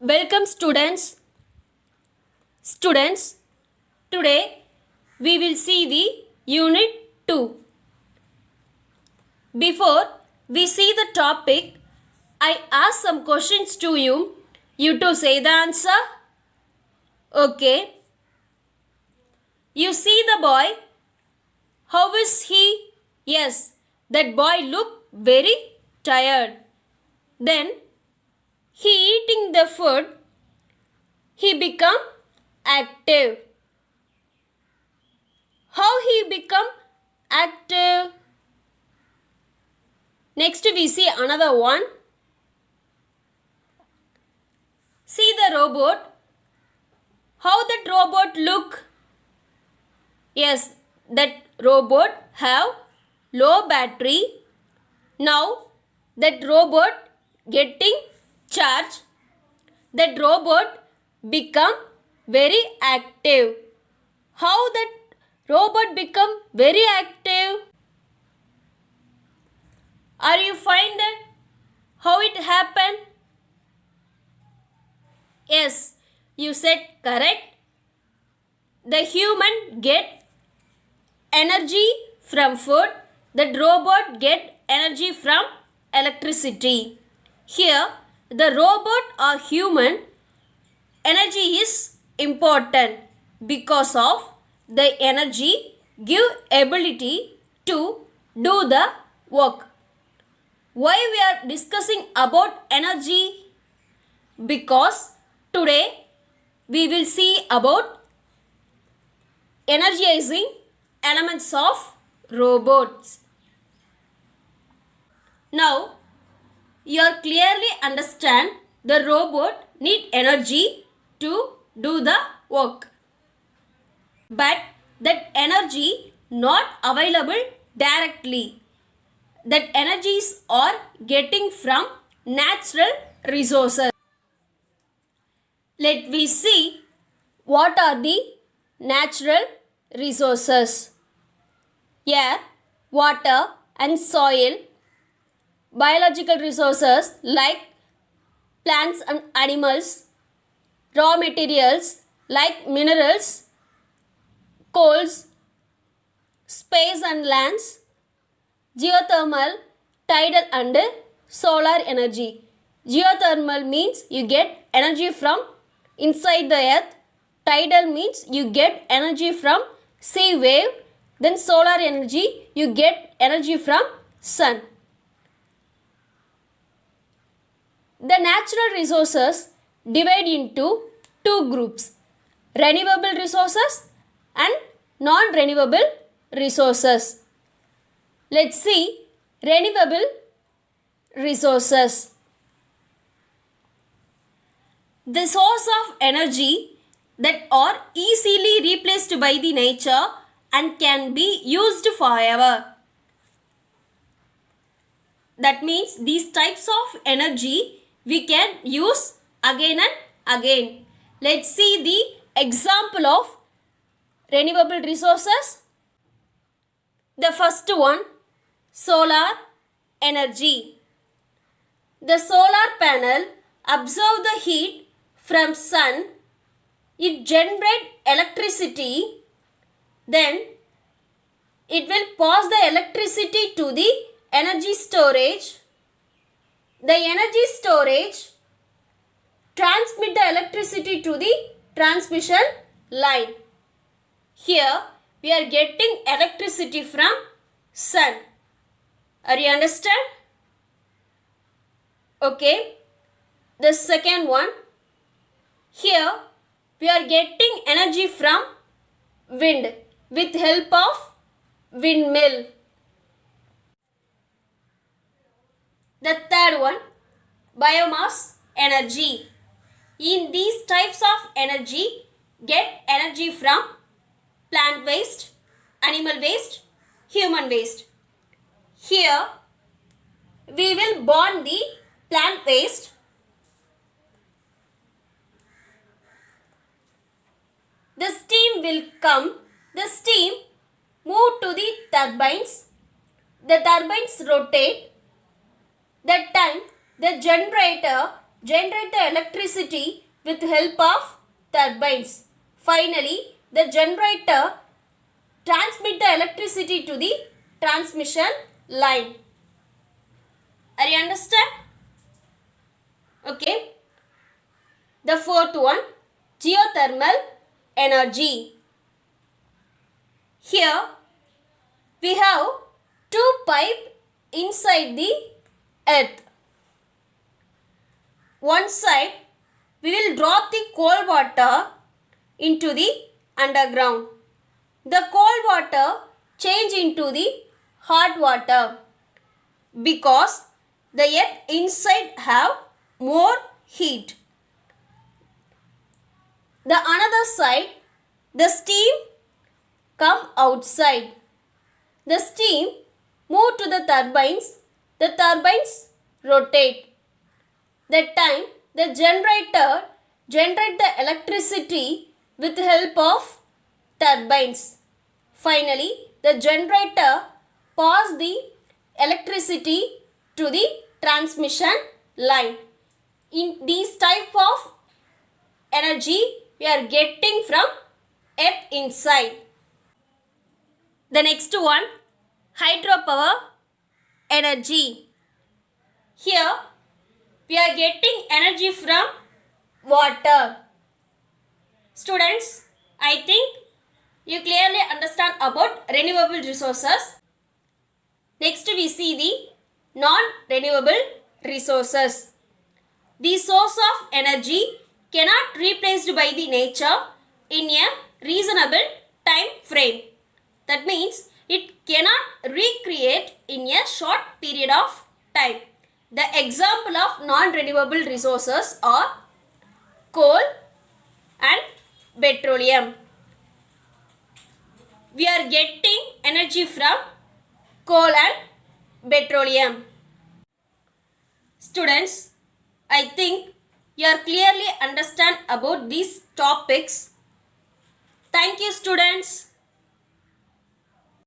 Welcome students. Students, today we will see the unit 2. Before we see the topic, I ask some questions to you. You to say the answer. Okay. You see the boy. How is he? Yes, that boy look very tired. Then he eating the food. He become active. How he become active? Next we see another one. See the robot. How that robot look? Yes, that robot have low battery. Now that robot getting charge. That robot become very active. How that robot become very active? Are you find it? How it happened? Yes, you said correct. The human get energy from food. That robot get energy from electricity. Here, the robot or human energy is important because of the energy give ability to do the work. Why we are discussing about energy? Because today we will see about energizing elements of robots. Now you are clearly understand the robot need energy to do the work. But that energy not available directly. That energies are getting from natural resources. Let we see what are the natural resources. Air, water and soil. Biological resources like plants and animals. Raw materials like minerals, coals, space and lands. Geothermal, tidal and solar energy. Geothermal means you get energy from inside the earth. Tidal means you get energy from sea wave. Then solar energy, you get energy from sun. The natural resources divide into two groups. Renewable resources and non-renewable resources. Let's see renewable resources. The source of energy that are easily replaced by the nature and can be used forever. That means these types of energy we can use again and again. Let's see the example of renewable resources. The first one, solar energy. The solar panel absorb the heat from sun. It generates electricity. Then it will pass the electricity to the energy storage. The energy storage transmit the electricity to the transmission line. Here we are getting electricity from sun. Are you understand? Okay. The second one. Here we are getting energy from wind with help of windmill. The third one, biomass energy. In these types of energy, get energy from plant waste, animal waste, human waste. Here, we will burn the plant waste. The steam will come. The steam move to the turbines. The turbines rotate. That time, the generator generate the electricity with help of turbines. Finally, the generator transmit the electricity to the transmission line. Are you understand? Okay. The fourth one, geothermal energy. Here we have two pipes inside the earth. One side we will drop the cold water into the underground. The cold water change into the hot water because the earth inside have more heat. The another side, the steam come outside. The steam move to the turbines. The turbines rotate. That time the generator generate the electricity with help of turbines. Finally, the generator pass the electricity to the transmission line. In these type of energy we are getting from earth inside. The next one, hydropower energy. Here we are getting energy from water. Students, I think you clearly understand about renewable resources. Next we see the non-renewable resources. The source of energy cannot be replaced by the nature in a reasonable time frame. That means it cannot recreate in a short period of time. The example of non-renewable resources are coal and petroleum. We are getting energy from coal and petroleum. Students, I think you are clearly understand about these topics. Thank you, students.